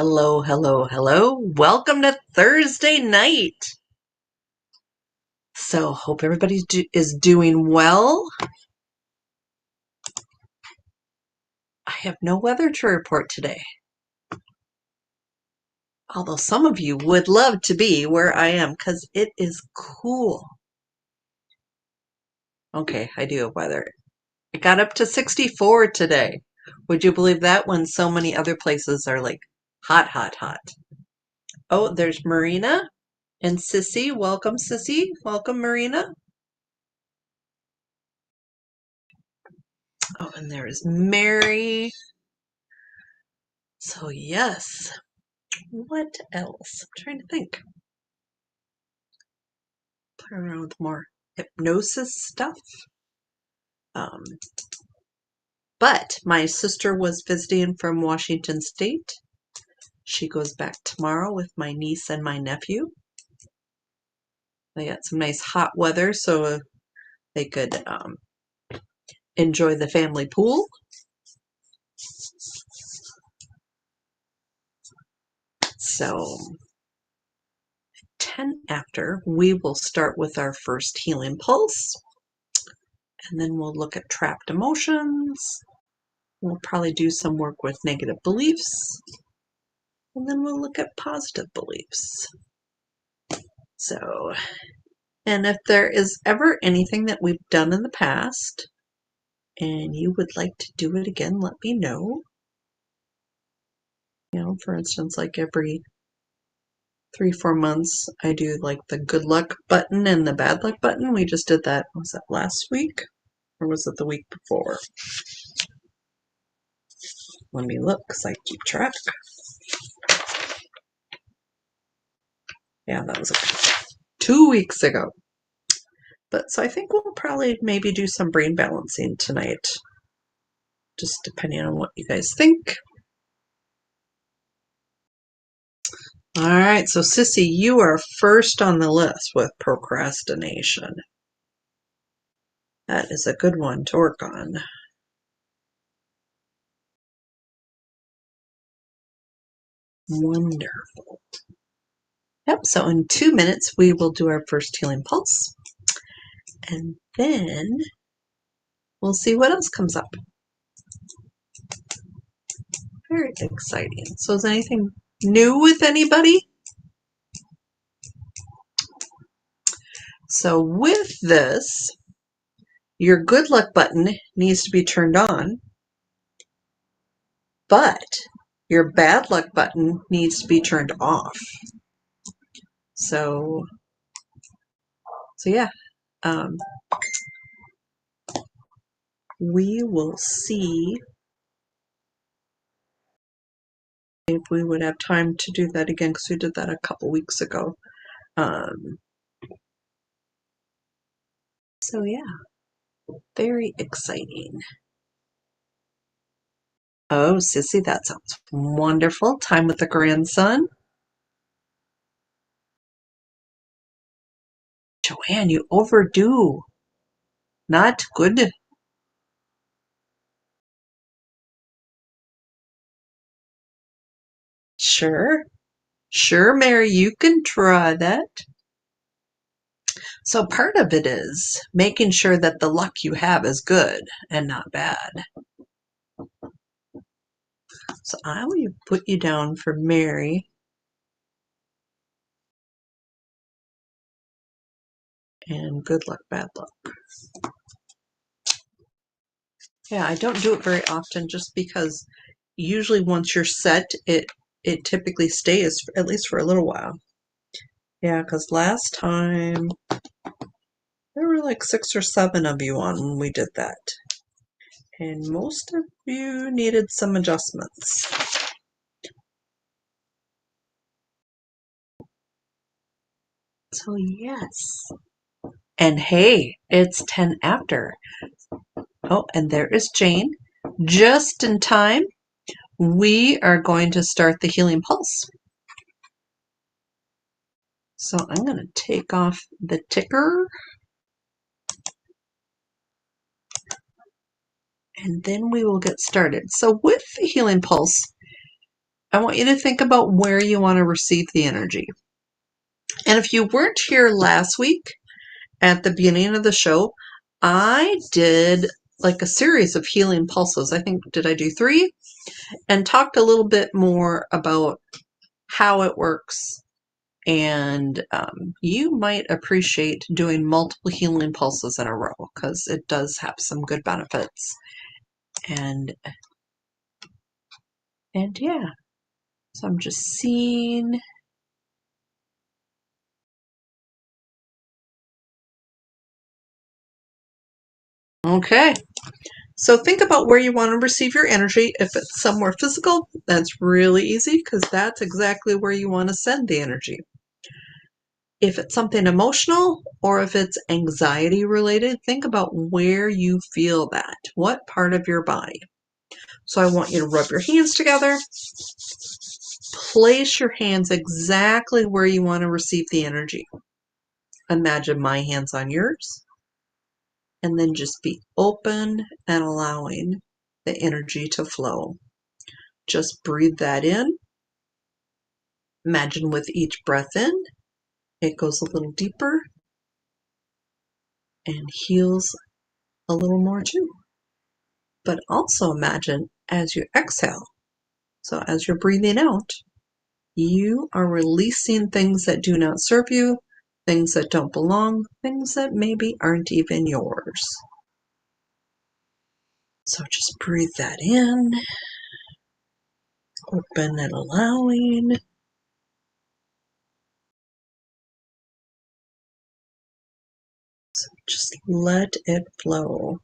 Hello, hello, hello. Welcome to Thursday night. So, hope everybody is doing well. I have no weather to report today. Although some of you would love to be where I am because it is cool. Okay, I do have weather. It got up to 64 today. Would you believe that when so many other places are like hot, hot, hot? Oh, there's Marina and Sissy. Welcome, Sissy. Welcome, Marina. Oh, and there is Mary. So, yes. What else? I'm trying to think. Play around with more hypnosis stuff. But my sister was visiting from Washington State. She goes back tomorrow with my niece and my nephew. They got some nice hot weather so they could enjoy the family pool. So 10 after, we will start with our first healing pulse. And then we'll look at trapped emotions. We'll probably do some work with negative beliefs. And then we'll look at positive beliefs. So, and if there is ever anything that we've done in the past and you would like to do it again, let me know. You know, for instance, like every 3-4 months, I do like the good luck button and the bad luck button. We just did that, was that last week? Or was it the week before? Let me look because I keep track. Yeah, that was 2 weeks ago. But so I think we'll probably maybe do some brain balancing tonight. Just depending on what you guys think. All right, so Sissy, you are first on the list with procrastination. That is a good one to work on. Wonderful. Yep, so in 2 minutes, we will do our first healing pulse. And then we'll see what else comes up. Very exciting. So is anything new with anybody? So with this, your good luck button needs to be turned on, but your bad luck button needs to be turned off. So yeah, we will see if we would have time to do that again because we did that a couple weeks ago. So yeah, very exciting. Oh, Sissy, that sounds wonderful. Time with the grandson. Joanne, you overdo. Not good. Sure. Sure, Mary, you can try that. So part of it is making sure that the luck you have is good and not bad. So I will put you down for Mary. And good luck, bad luck. Yeah, I don't do it very often just because usually once you're set, it typically stays at least for a little while. Yeah, because last time there were like 6 or 7 of you on when we did that. And most of you needed some adjustments. So yes. And hey, it's 10 after. Oh, and there is Jane. Just in time, we are going to start the healing pulse. So I'm going to take off the ticker. And then we will get started. So with the healing pulse, I want you to think about where you want to receive the energy. And if you weren't here last week at the beginning of the show, I did like a series of healing pulses. I think, did I do 3? And talked a little bit more about how it works. And you might appreciate doing multiple healing pulses in a row because it does have some good benefits. And yeah, so I'm just seeing. Okay, so think about where you want to receive your energy. If it's somewhere physical, that's really easy because that's exactly where you want to send the energy. If it's something emotional or if it's anxiety related, think about where you feel that. What part of your body? So I want you to rub your hands together. Place your hands exactly where you want to receive the energy. Imagine my hands on yours. And then just be open and allowing the energy to flow. Just breathe that in. Imagine with each breath in, it goes a little deeper and heals a little more too. But also imagine as you exhale, so as you're breathing out, you are releasing things that do not serve you, things that don't belong, things that maybe aren't even yours. So just breathe that in, open and allowing. So just let it flow.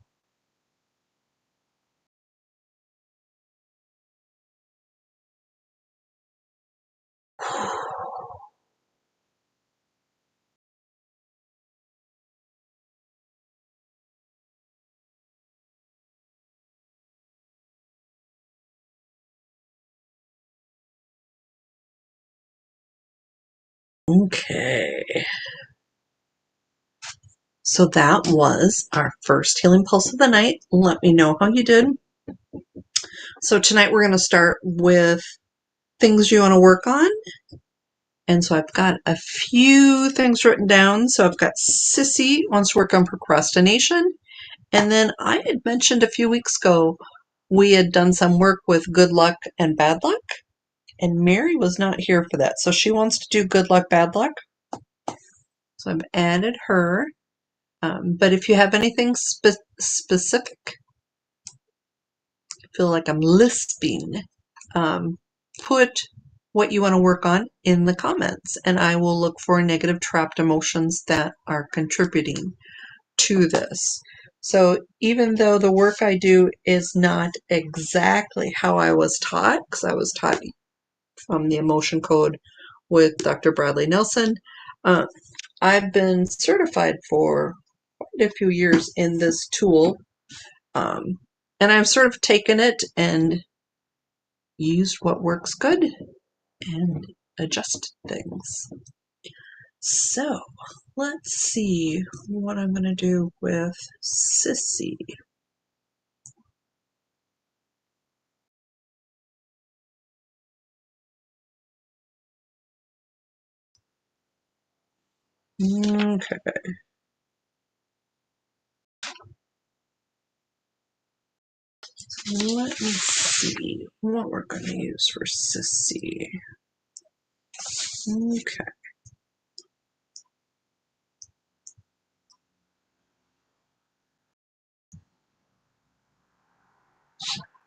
Okay. So that was our first healing pulse of the night. Let me know how you did. So tonight we're going to start with things you want to work on. And so I've got a few things written down. So I've got Sissy wants to work on procrastination. And then I had mentioned a few weeks ago we had done some work with good luck and bad luck. And Mary was not here for that. So she wants to do good luck, bad luck. So I've added her. But if you have anything specific, I feel like I'm lisping, put what you want to work on in the comments, and I will look for negative trapped emotions that are contributing to this. So even though the work I do is not exactly how I was taught, because I was taught from the emotion code with Dr. Bradley Nelson, I've been certified for quite a few years in this tool, and I've sort of taken it and used what works good and adjusted things. So let's see what I'm going to do with Sissy. Okay. Let me see what we're going to use for Sissy. Okay.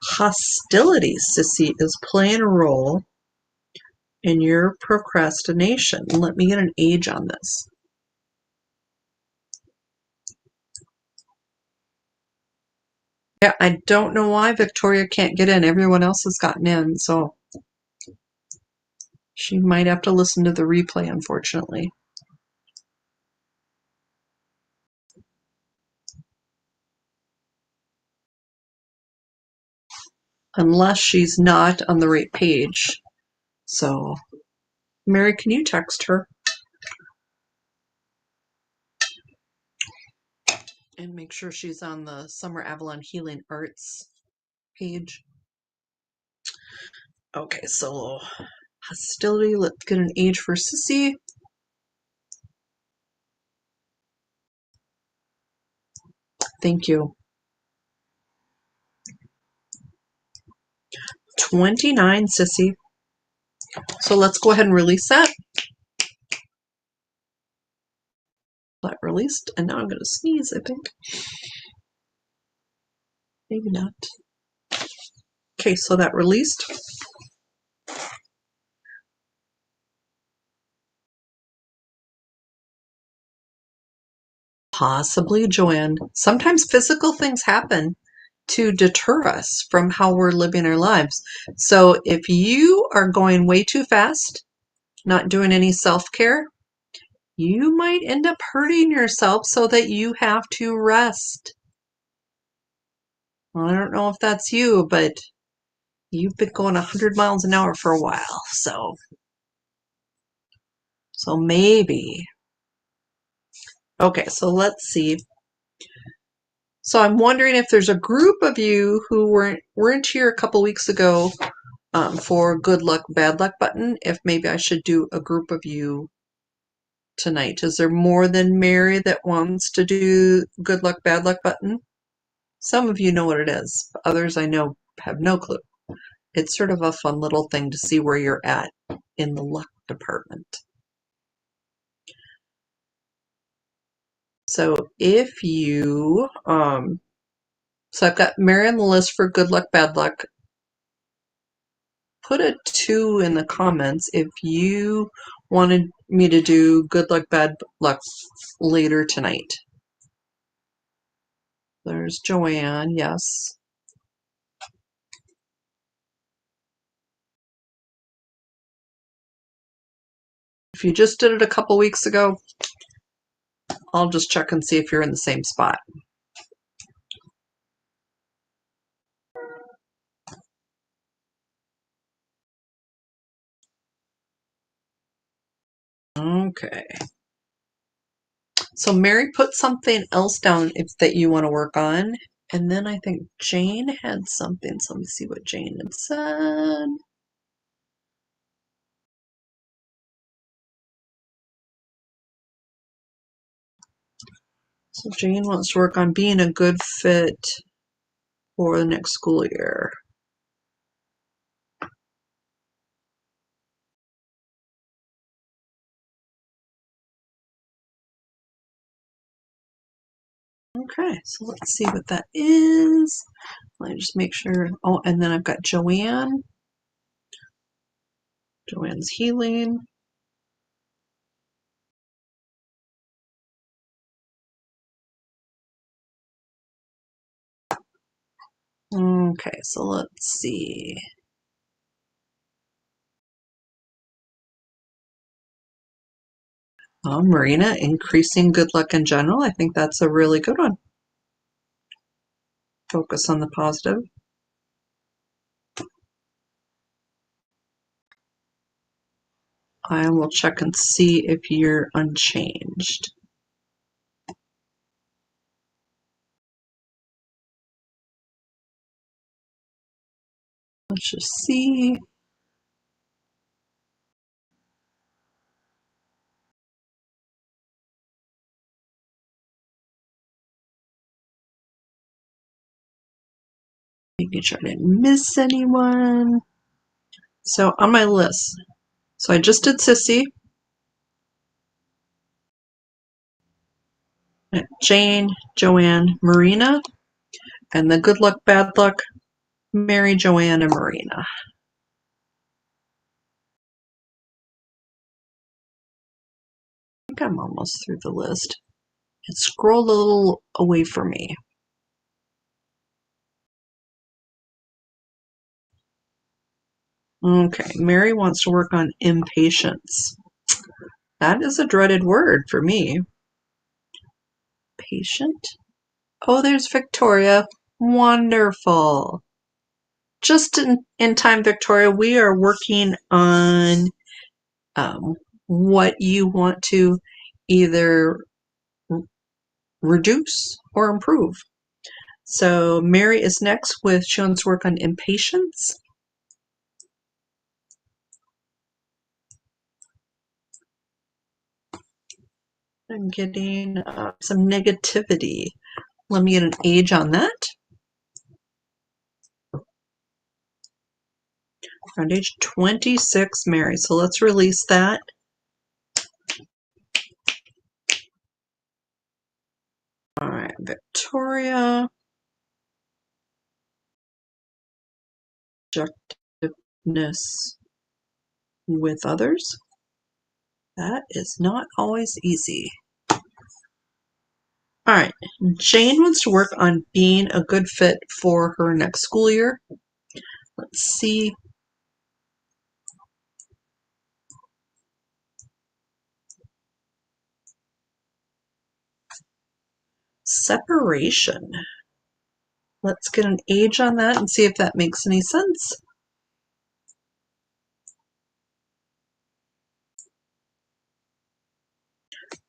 Hostility, Sissy, is playing a role in your procrastination. Let me get an age on this. Yeah, I don't know why Victoria can't get in. Everyone else has gotten in, so she might have to listen to the replay, unfortunately. Unless she's not on the right page. So, Mary, can you text her? And make sure she's on the Summer Avalon Healing Arts page. Okay, so hostility, let's get an age for Sissy. Thank you. 29, Sissy. So let's go ahead and release that. That released, and now I'm going to sneeze, I think. Maybe not. Okay, so that released. Possibly Joanne. Sometimes physical things happen to deter us from how we're living our lives. So if you are going way too fast, not doing any self-care, you might end up hurting yourself so that you have to rest. Well, I don't know if that's you, but you've been going 100 miles an hour for a while, so maybe. Okay, so let's see. So I'm wondering if there's a group of you who weren't here a couple weeks ago for good luck, bad luck button, if maybe I should do a group of you tonight. Is there more than Mary that wants to do good luck, bad luck button? Some of you know what it is. Others I know have no clue. It's sort of a fun little thing to see where you're at in the luck department. So if you, so I've got Mary on the list for good luck, bad luck. Put a 2 in the comments if you wanted me to do good luck, bad luck later tonight. There's Joanne, yes. If you just did it a couple weeks ago, I'll just check and see if you're in the same spot. Okay. So Mary put something else down that you want to work on. And then I think Jane had something. So let me see what Jane had said. So Jane wants to work on being a good fit for the next school year. Okay, so let's see what that is. Let me just make sure. Oh, and then I've got Joanne. Joanne's healing. Okay, so let's see. Marina, increasing good luck in general. I think that's a really good one. Focus on the positive. I will check and see if you're unchanged. Let's just see. Making sure I didn't miss anyone. So on my list, so I just did Sissy, Jane, Joanne, Marina, and the good luck, bad luck, Mary, Joanne, and Marina. I think I'm almost through the list. It scrolled a little away from me. Okay, Mary wants to work on impatience. That is a dreaded word for me. Patient? Oh, there's Victoria. Wonderful. Just in time, Victoria, we are working on what you want to either reduce or improve. So Mary is next with she wants to work on impatience. I'm getting some negativity. Let me get an age on that. Around age 26, Mary. So let's release that. All right, Victoria. Objectiveness with others. That is not always easy. All right, Jane wants to work on being a good fit for her next school year. Let's see. Separation. Let's get an age on that and see if that makes any sense.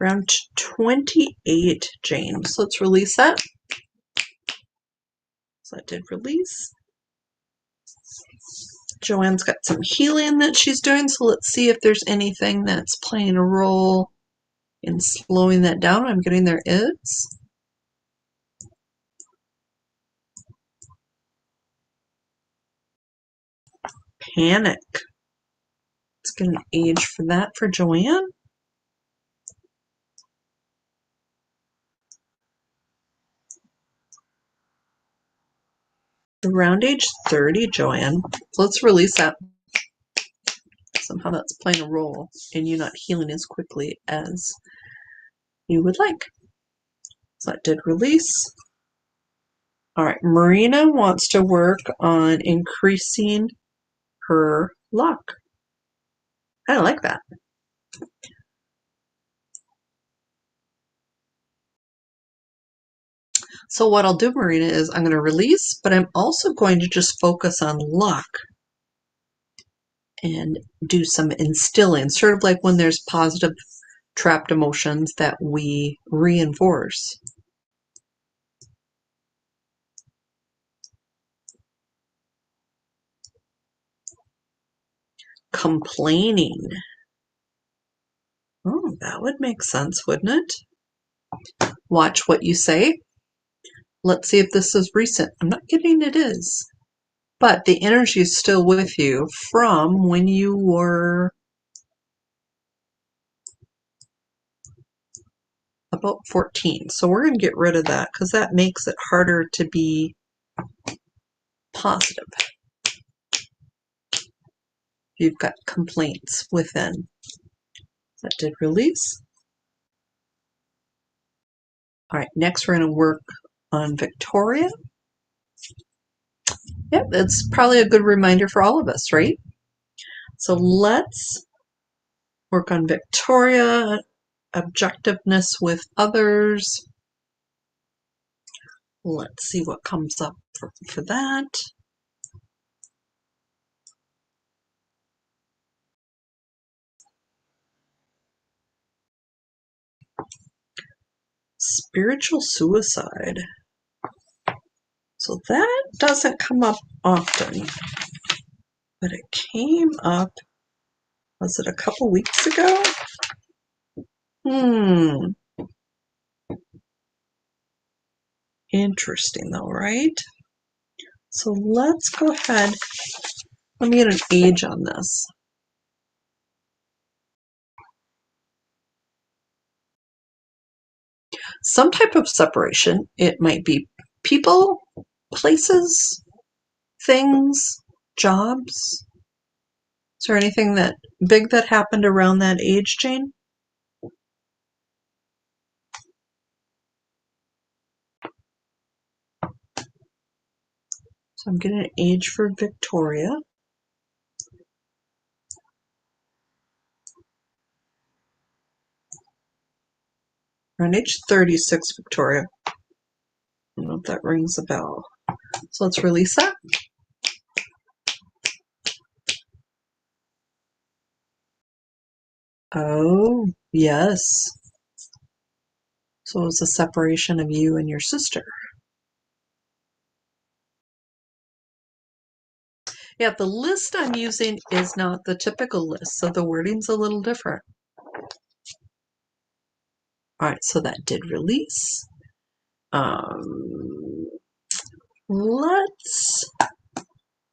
Around 28, James. Let's release that. So that did release. Joanne's got some healing that she's doing, so let's see if there's anything that's playing a role in slowing that down. I'm getting there is. Panic. Let's get an age for that for Joanne. Around age 30, Joanne. Let's release that. Somehow that's playing a role in you not healing as quickly as you would like. So that did release. All right, Marina wants to work on increasing her luck. I like that. So what I'll do, Marina, is I'm going to release, but I'm also going to just focus on luck and do some instilling, sort of like when there's positive trapped emotions that we reinforce. Complaining. Oh, that would make sense, wouldn't it? Watch what you say. Let's see if this is recent. I'm not getting it is. But the energy is still with you from when you were about 14. So we're going to get rid of that because that makes it harder to be positive. You've got complaints within. That did release. All right, next we're going to work on Victoria. Yep, it's probably a good reminder for all of us, right? So let's work on Victoria, objectiveness with others. Let's see what comes up for that. Spiritual suicide. So that doesn't come up often, but it came up, was it a couple weeks ago? Interesting though, right? So let's go ahead, let me get an age on this. Some type of separation. It might be people, places, things, jobs. Is there anything that big that happened around that age, Jane? So I'm getting an age for Victoria. Around age 36, Victoria. I don't know if that rings a bell. So let's release that. Oh, yes. So it was a separation of you and your sister. Yeah, the list I'm using is not the typical list, so the wording's a little different. All right, so that did release.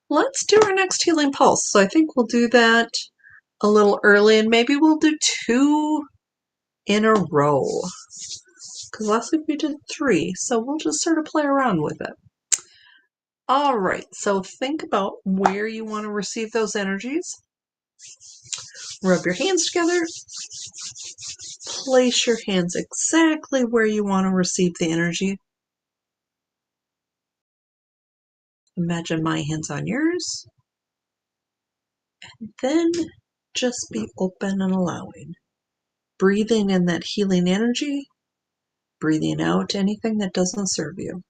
Let's do our next healing pulse. So I think we'll do that a little early, and maybe we'll do 2 in a row. Because last week we did 3, so we'll just sort of play around with it. All right, so think about where you want to receive those energies. Rub your hands together. Place your hands exactly where you want to receive the energy. Imagine my hands on yours. And then just be open and allowing. Breathing in that healing energy. Breathing out anything that doesn't serve you.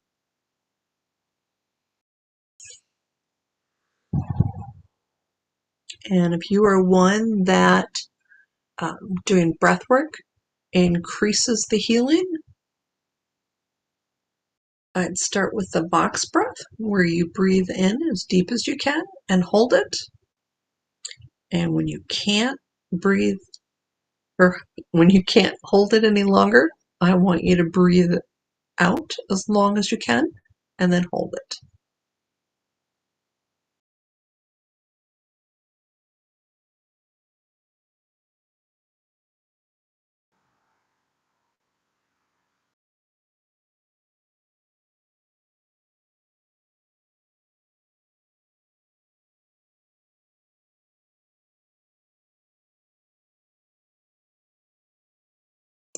And if you are one that doing breath work increases the healing, I'd start with the box breath, where you breathe in as deep as you can and hold it. And when you can't breathe, or when you can't hold it any longer, I want you to breathe out as long as you can and then hold it.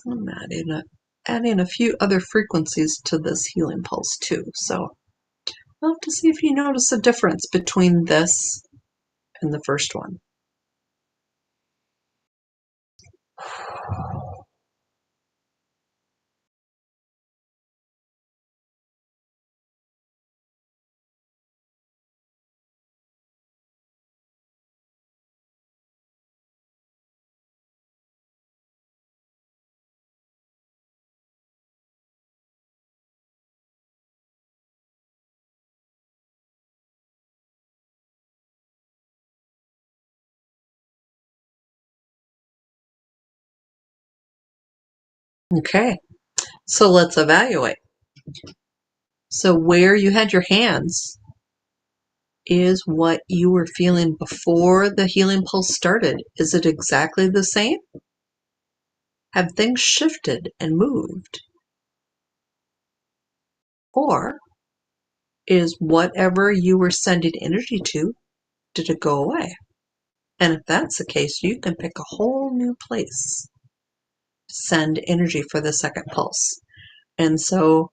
I'm adding a few other frequencies to this healing pulse too. So I'll have to see if you notice a difference between this and the first one. Okay, so let's evaluate. So where you had your hands is what you were feeling before the healing pulse started. Is it exactly the same? Have things shifted and moved? Or is whatever you were sending energy to, did it go away? And if that's the case, you can pick a whole new place to send energy for the second pulse. And so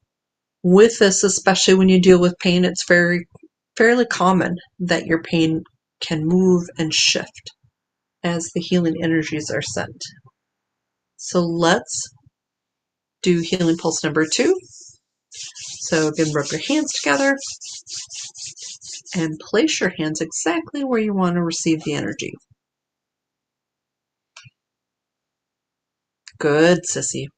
with this, especially when you deal with pain, it's fairly common that your pain can move and shift as the healing energies are sent. So let's do healing pulse number 2. So again, rub your hands together and place your hands exactly where you want to receive the energy. Good, sissy.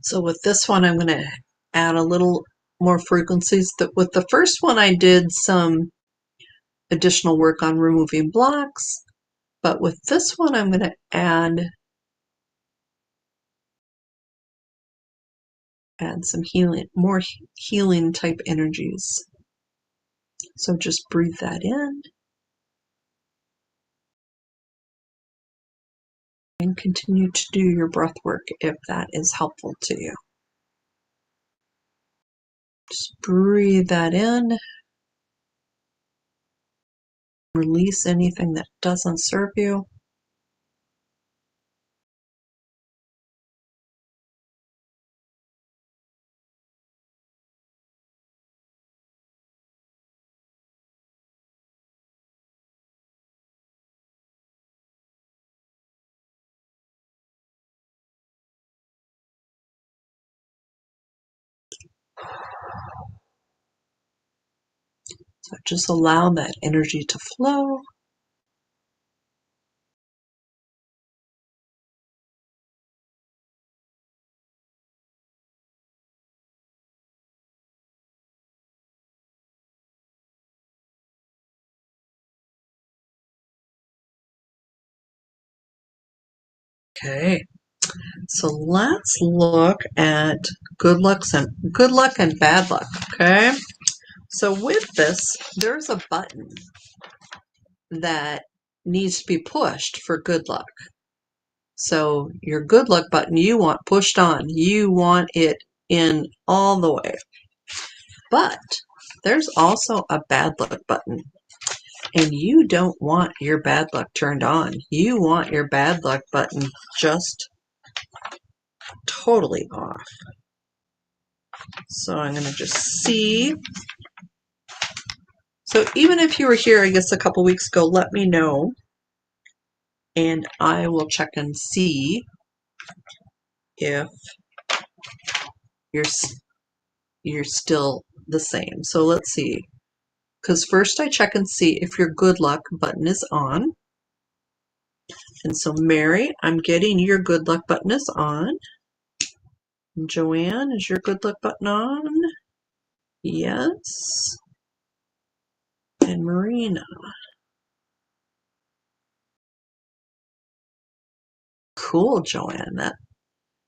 So with this one, I'm going to add a little more frequencies. With the first one, I did some additional work on removing blocks, but with this one, I'm going to add some healing, more healing type energies. So just breathe that in and continue to do your breath work if that is helpful to you. Just breathe that in. Release anything that doesn't serve you. So just allow that energy to flow. Okay, So let's look at good luck and bad luck, okay? So with this, there's a button that needs to be pushed for good luck. So your good luck button you want pushed on. You want it in all the way. But there's also a bad luck button. And you don't want your bad luck turned on. You want your bad luck button just totally off. So I'm going to just see. So even if you were here, I guess, a couple weeks ago, let me know. And I will check and see if you're still the same. So let's see. Because first I check and see if your good luck button is on. And so Mary, I'm getting your good luck button is on. And Joanne, is your good luck button on? Yes. And Marina. Cool, Joanne. That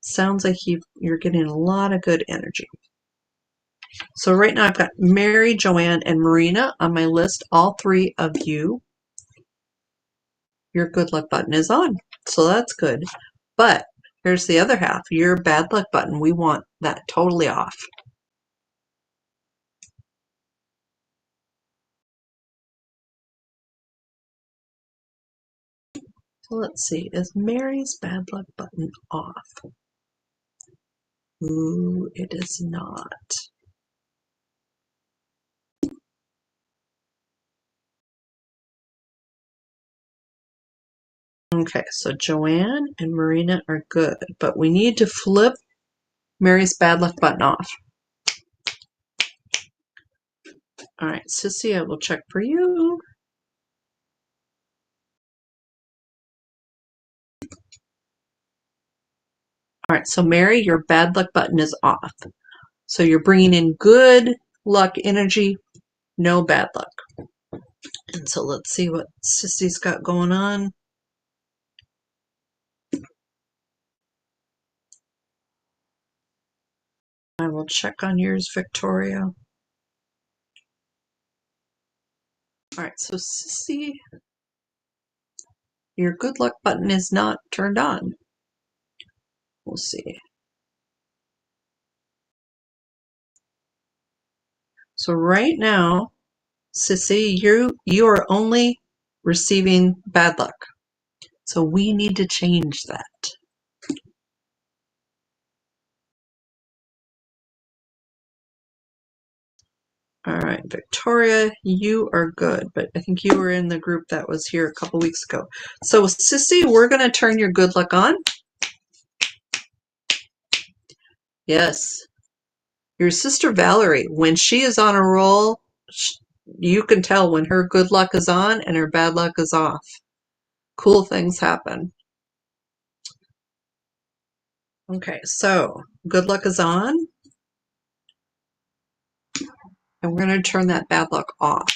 sounds like you're getting a lot of good energy. So right now I've got Mary, Joanne, and Marina on my list. All three of you, your good luck button is on. So that's good. But here's the other half. Your bad luck button, we want that totally off. So let's see, is Mary's bad luck button off? Ooh, it is not. Okay, so Joanne and Marina are good, but we need to flip Mary's bad luck button off. All right, Sissy, I will check for you. All right, so Mary, your bad luck button is off. So you're bringing in good luck energy, no bad luck. And so let's see what Sissy's got going on. I will check on yours, Victoria. All right, so Sissy, your good luck button is not turned on. We'll see. So right now, Sissy, you are only receiving bad luck. So we need to change that. All right, Victoria, you are good, but I think you were in the group that was here a couple weeks ago. So Sissy, we're going to turn your good luck on. Yes. Your sister Valerie, when she is on a roll, you can tell when her good luck is on and her bad luck is off. Cool things happen. Okay, so good luck is on. And we're going to turn that bad luck off.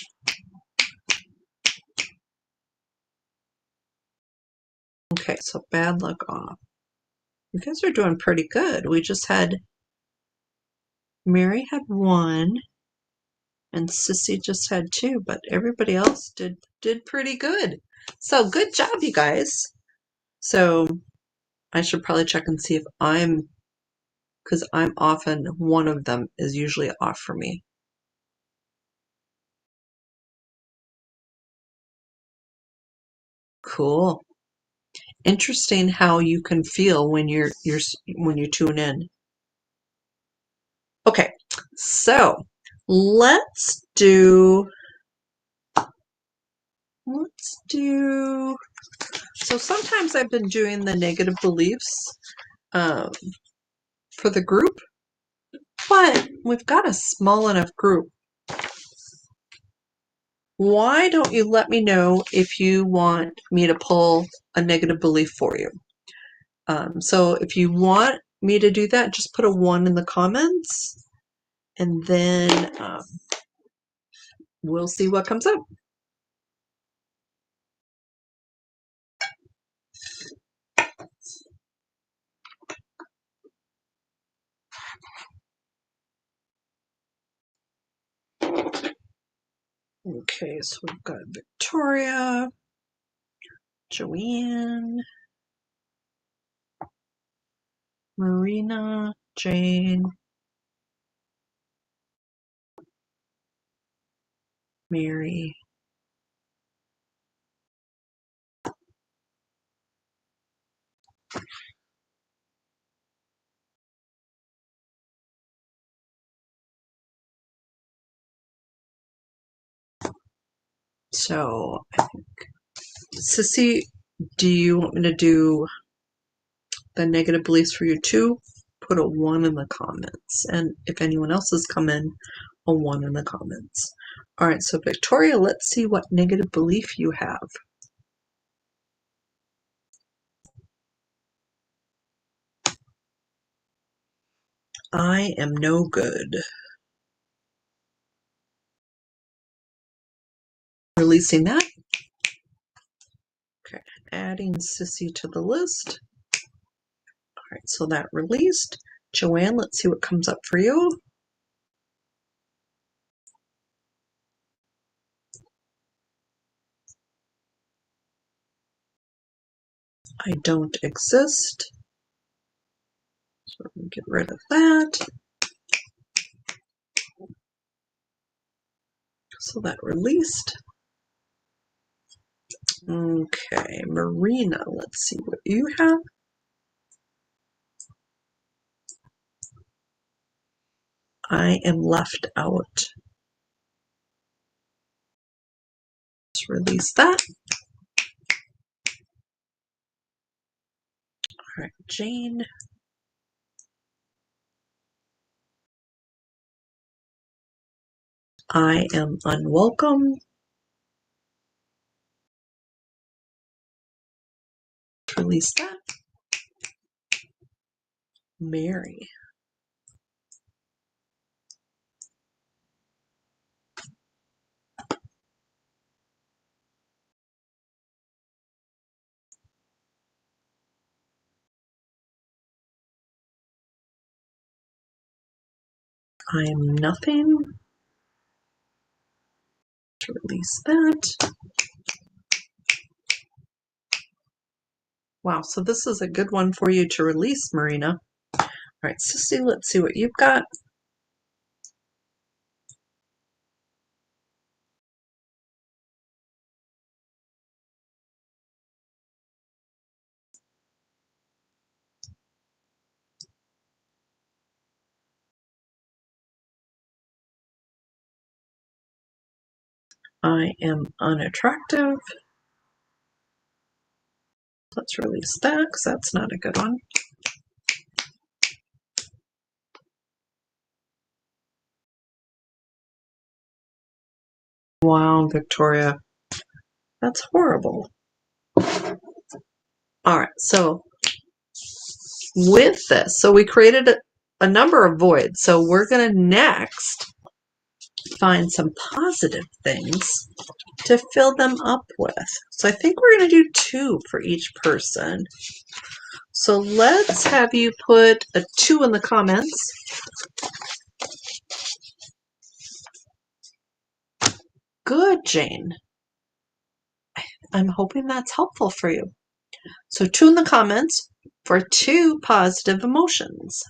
Okay, so bad luck off. You guys are doing pretty good. We just had, Mary had 1, and Sissy just had 2, but everybody else did pretty good. So good job, you guys. So I should probably check and see if because I'm often, one of them is usually off for me. Cool. Interesting how you can feel when when you tune in. Okay, so let's do. So sometimes I've been doing the negative beliefs for the group, but we've got a small enough group. Why don't you let me know if you want me to pull a negative belief for you? So if you want me to do that, just put a 1 in the comments, and then we'll see what comes up. Okay, so we've got Victoria, Joanne, Marina, Jane, Mary. So, I think, Sissy, do you want me to do the negative beliefs for you too? Put a 1 in the comments. And if anyone else has come in, a 1 in the comments. All right, so Victoria, let's see what negative belief you have. I am no good. Releasing that. Okay, adding Sissy to the list. All right, so that released. Joanne, let's see what comes up for you. I don't exist. So we're going to get rid of that. So that released. Okay, Marina, let's see what you have. I am left out. Let's release that. All right, Jane. I am unwelcome. Release that. Mary. I am nothing. Release that. Wow, so this is a good one for you to release, Marina. All right, Sissy, let's see what you've got. I am unattractive. Let's release that because that's not a good one. Wow, Victoria. That's horrible. All right, so with this, so we created a number of voids. So we're going to next find some positive things to fill them up with. So I think we're going to do 2 for each person. So let's have you put a 2 in the comments. Good, Jane. I'm hoping that's helpful for you. So 2 in the comments for 2 positive emotions.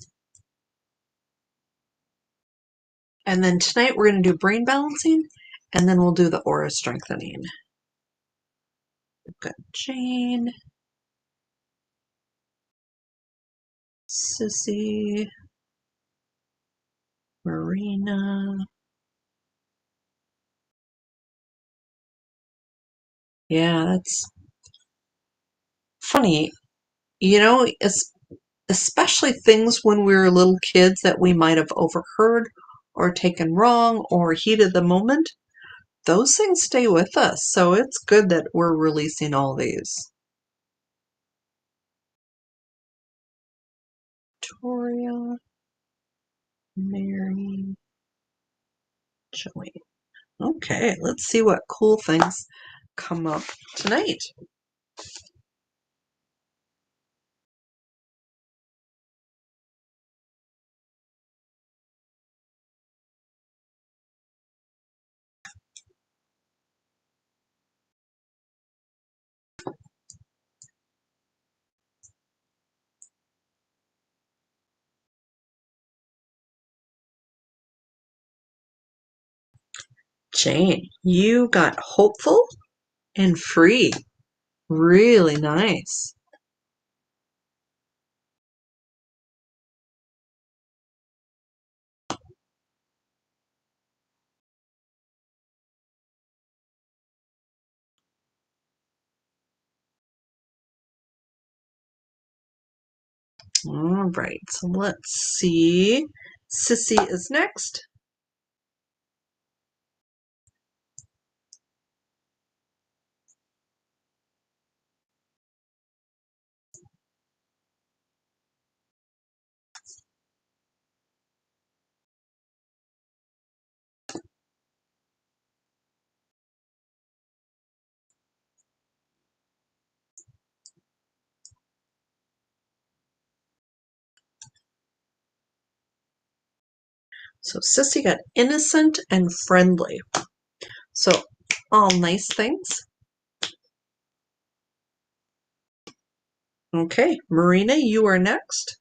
And then tonight we're going to do brain balancing, and then we'll do the aura strengthening. We've got Jane, Sissy, Marina. Yeah, that's funny. You know, especially things when we were little kids that we might have overheard or taken wrong or heated the moment, those things stay with us. So it's good that we're releasing all these. Victoria, Mary, Joanne. Okay, let's see what cool things come up tonight. Jane, you got hopeful and free. Really nice. All right, so let's see. Sissy is next. So Sissy got innocent and friendly. So all nice things. Okay, Marina, you are next.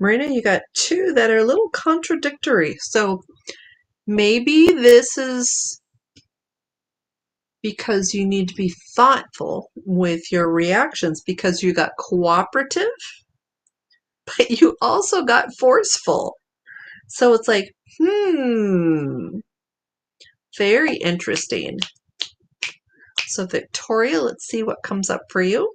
Marina, you got two that are a little contradictory. So maybe this is because you need to be thoughtful with your reactions because you got cooperative, but you also got forceful. So it's like, very interesting. So Victoria, let's see what comes up for you.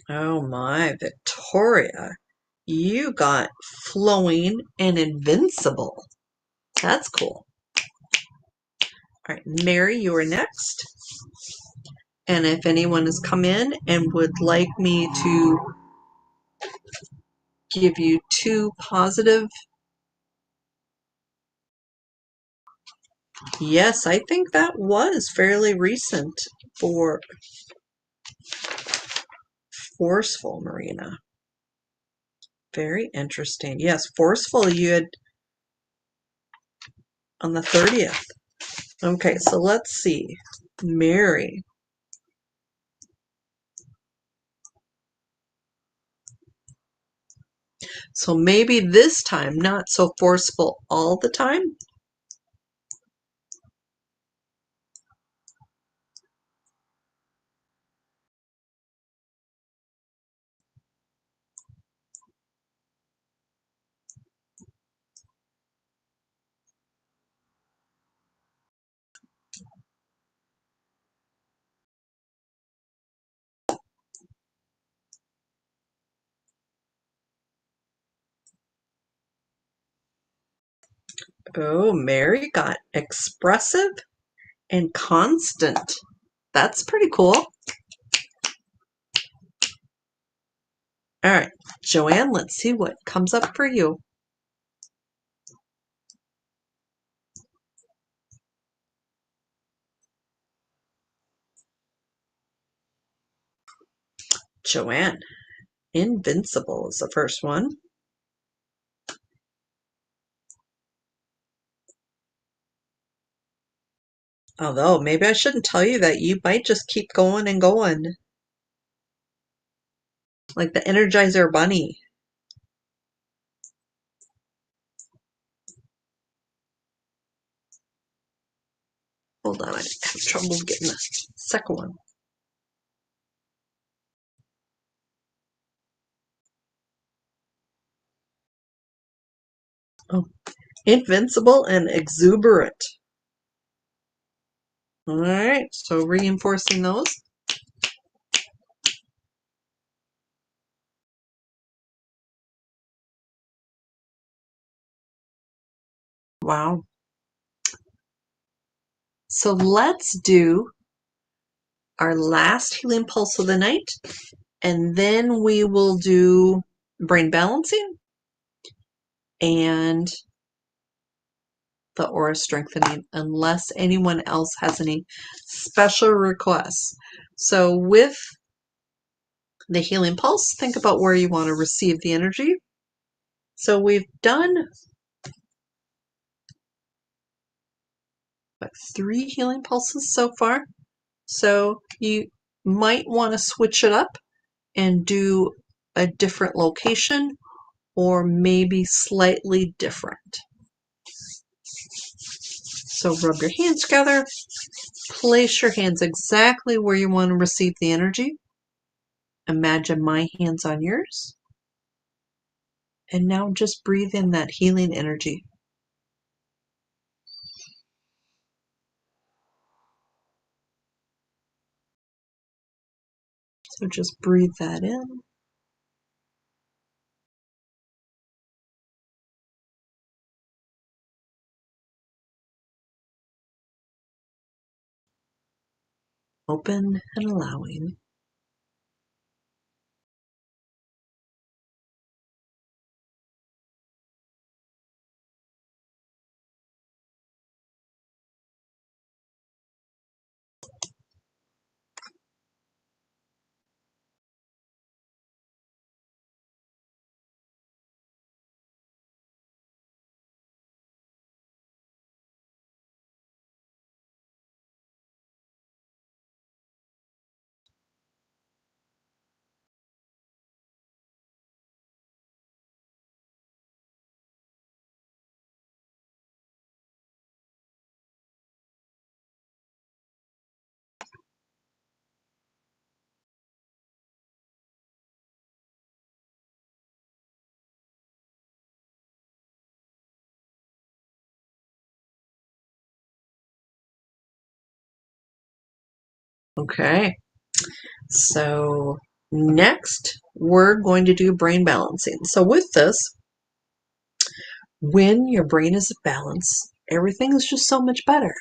Oh my, Victoria, you got flowing and invincible. That's cool. All right, Mary, you are next. And if anyone has come in and would like me to give you two positive, yes, I think that was fairly recent for forceful, Marina. Very interesting. Yes, forceful you had on the 30th. Okay, so let's see. Mary. So maybe this time not so forceful all the time. Oh, Mary got expressive and constant. That's pretty cool. All right, Joanne, let's see what comes up for you. Joanne, invincible is the first one. Although, maybe I shouldn't tell you that you might just keep going and going. Like the Energizer Bunny. Hold on, I have trouble getting the second one. Oh, invincible and exuberant. All right, so reinforcing those. Wow. So let's do our last healing pulse of the night, and then we will do brain balancing and the aura strengthening, unless anyone else has any special requests. So with the healing pulse, think about where you want to receive the energy. So we've done 3 healing pulses so far. So you might want to switch it up and do a different location or maybe slightly different. So rub your hands together, place your hands exactly where you want to receive the energy. Imagine my hands on yours. And now just breathe in that healing energy. So just breathe that in. Open and allowing. Okay, so next we're going to do brain balancing. So with this, when your brain is at balance, everything is just so much better.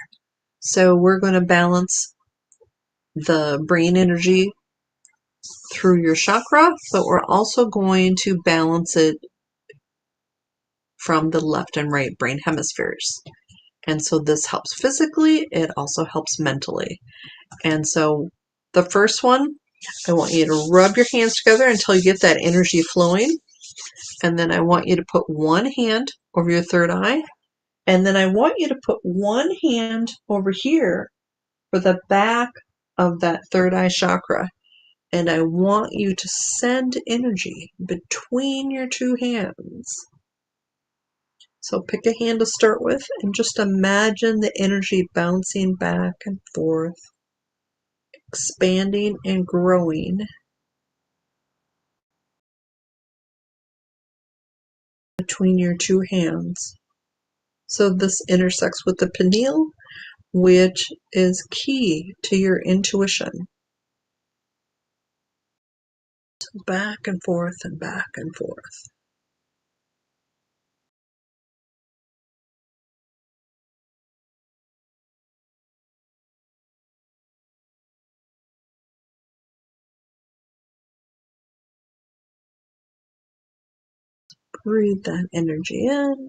So we're going to balance the brain energy through your chakra, but we're also going to balance it from the left and right brain hemispheres. And so this helps physically, it also helps mentally. And so the first one, I want you to rub your hands together until you get that energy flowing. And then I want you to put one hand over your third eye. And then I want you to put one hand over here for the back of that third eye chakra. And I want you to send energy between your two hands. So pick a hand to start with and just imagine the energy bouncing back and forth, expanding and growing between your two hands. So this intersects with the pineal, which is key to your intuition. So back and forth and back and forth. Breathe that energy in.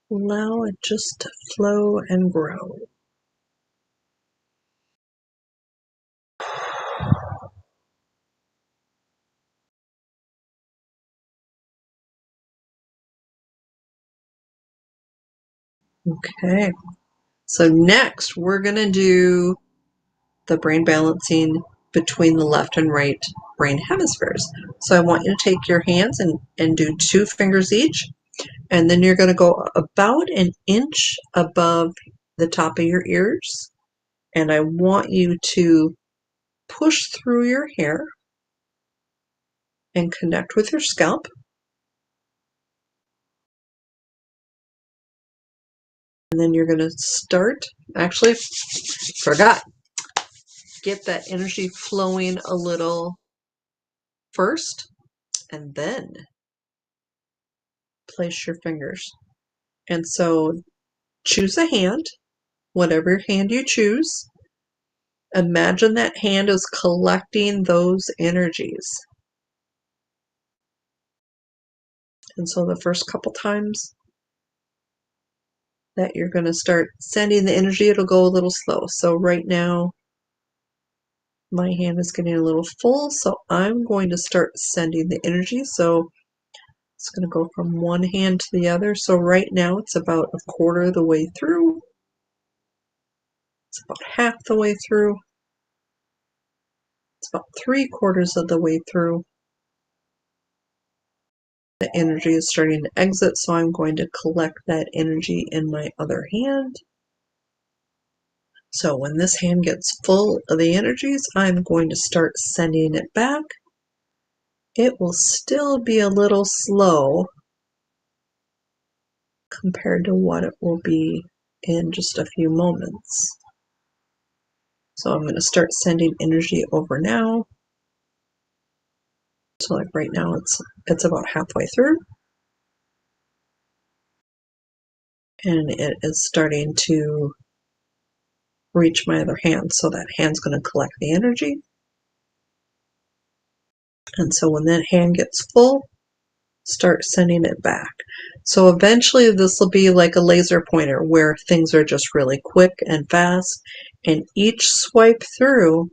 Allow it just to flow and grow. Okay, so next we're going to do the brain balancing between the left and right brain hemispheres. So I want you to take your hands and do 2 fingers each, and then you're going to go about an inch above the top of your ears, and I want you to push through your hair and connect with your scalp. And then you're going to start, actually, forgot, get that energy flowing a little first, and then place your fingers. And so choose a hand, whatever hand you choose. Imagine that hand is collecting those energies. And so the first couple times that you're going to start sending the energy, it'll go a little slow. So right now, my hand is getting a little full, so I'm going to start sending the energy. So it's going to go from one hand to the other. So right now it's about a quarter of the way through. It's about half the way through. It's about 3/4 of the way through. The energy is starting to exit, so I'm going to collect that energy in my other hand. So when this hand gets full of the energies, I'm going to start sending it back. It will still be a little slow compared to what it will be in just a few moments. So I'm going to start sending energy over now. So like right now it's about halfway through. And it is starting to reach my other hand. So that hand's going to collect the energy. And so when that hand gets full, start sending it back. So eventually this will be like a laser pointer where things are just really quick and fast. And each swipe through,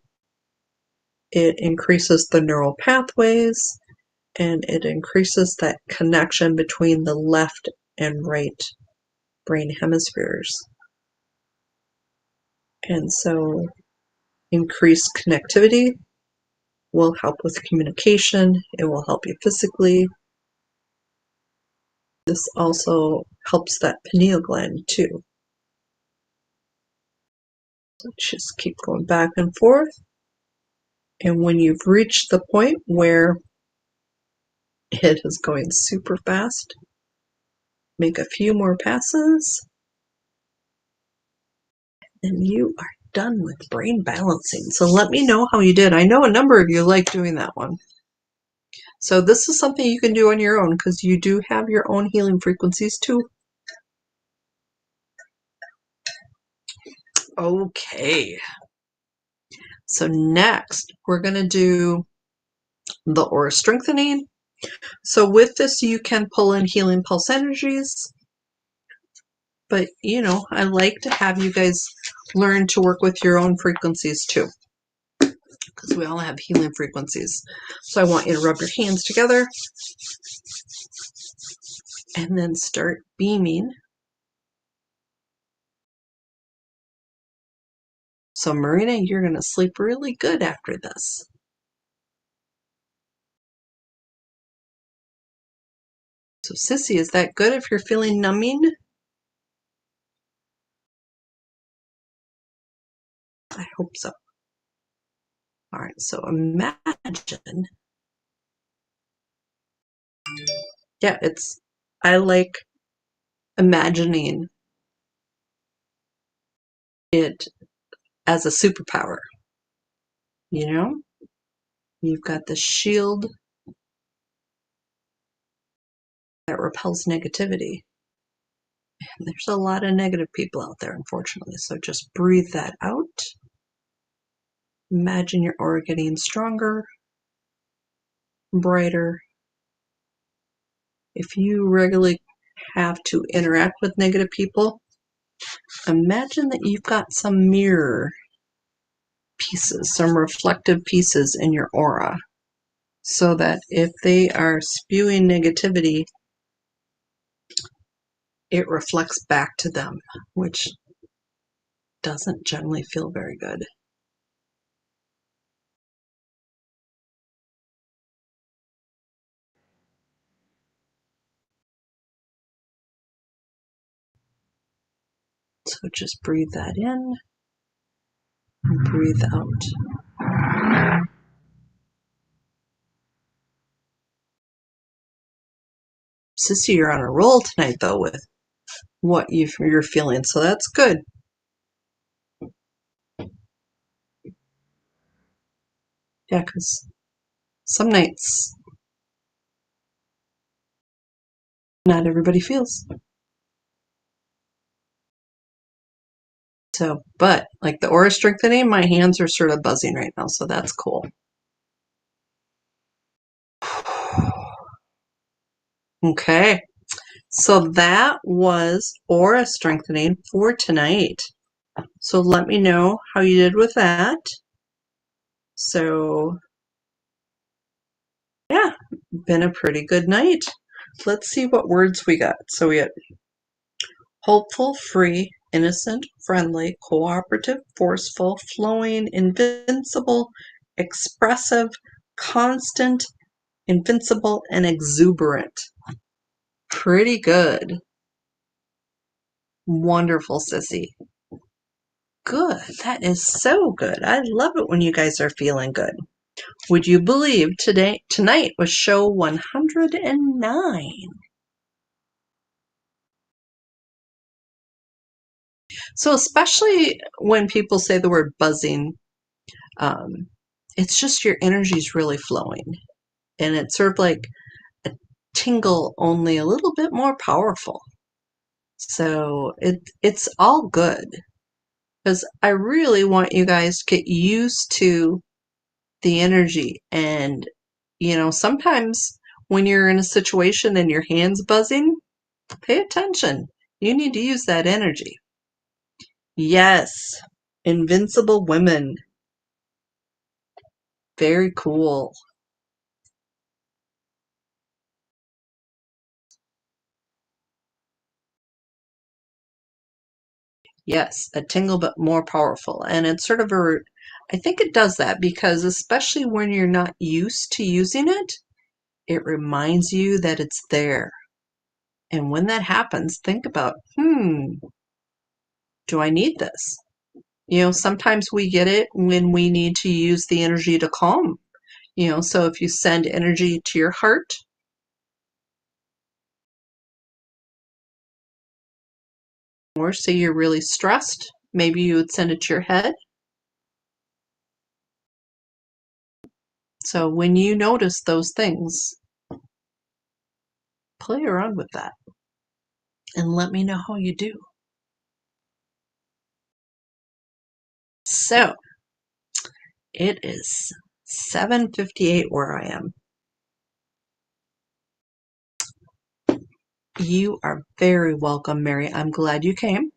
it increases the neural pathways and it increases that connection between the left and right brain hemispheres. And so increased connectivity will help with communication. It will help you physically. This also helps that pineal gland too. So just keep going back and forth. And when you've reached the point where it is going super fast, make a few more passes, and you are done with brain balancing. So let me know how you did. I know a number of you like doing that one. So this is something you can do on your own because you do have your own healing frequencies too. Okay. So next we're going to do the aura strengthening. So with this you can pull in healing pulse energies. But you know, I like to have you guys learn to work with your own frequencies too. Because we all have healing frequencies. So I want you to rub your hands together and then start beaming. So Marina, you're going to sleep really good after this. So Sissy, is that good if you're feeling numbing? I hope so. All right, so imagine. Yeah, I like imagining it as a superpower. You know, you've got the shield that repels negativity. And there's a lot of negative people out there, unfortunately. So just breathe that out. Imagine your aura getting stronger, brighter. If you regularly have to interact with negative people, imagine that you've got some mirror pieces, some reflective pieces in your aura, so that if they are spewing negativity, it reflects back to them, which doesn't generally feel very good. So just breathe that in and breathe out. Sissy, you're on a roll tonight, though, with what you're feeling, so that's good. Yeah, because some nights not everybody feels. So, but like the aura strengthening, my hands are sort of buzzing right now, so that's cool. Okay, so that was aura strengthening for tonight. So let me know how you did with that. So yeah, been a pretty good night. Let's see what words we got. So we got hopeful, free, innocent, friendly, cooperative, forceful, flowing, invincible, expressive, constant, invincible, and exuberant. Pretty good. Wonderful, Sissy. Good. That is so good. I love it when you guys are feeling good. Would you believe tonight was show 109? So especially when people say the word buzzing, um, it's just your energy's really flowing. And it's sort of like a tingle, only a little bit more powerful. So it's all good. Because I really want you guys to get used to the energy. And, sometimes when you're in a situation and your hand's buzzing, pay attention. You need to use that energy. Yes, invincible women. Very cool. Yes, a tingle but more powerful. And it's sort of I think it does that because especially when you're not used to using it, it reminds you that it's there. And when that happens, think about, do I need this? Sometimes we get it when we need to use the energy to calm. So if you send energy to your heart, or say you're really stressed, maybe you would send it to your head. So when you notice those things, play around with that and let me know how you do. So it is 7:58 where I am. You are very welcome, Mary. I'm glad you came.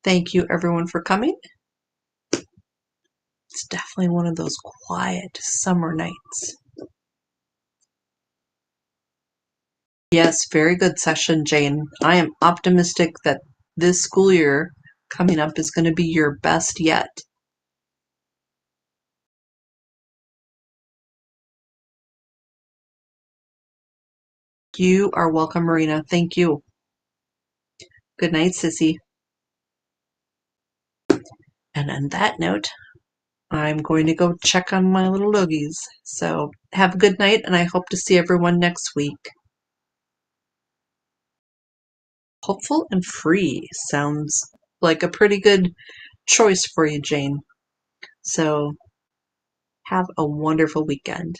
Thank you, everyone, for coming. It's definitely one of those quiet summer nights. Yes, very good session, Jane. I am optimistic that this school year coming up is going to be your best yet. You are welcome, Marina. Thank you. Good night, Sissy. And on that note, I'm going to go check on my little doggies. So have a good night, and I hope to see everyone next week. Hopeful and free sounds like a pretty good choice for you, Jane. So have a wonderful weekend.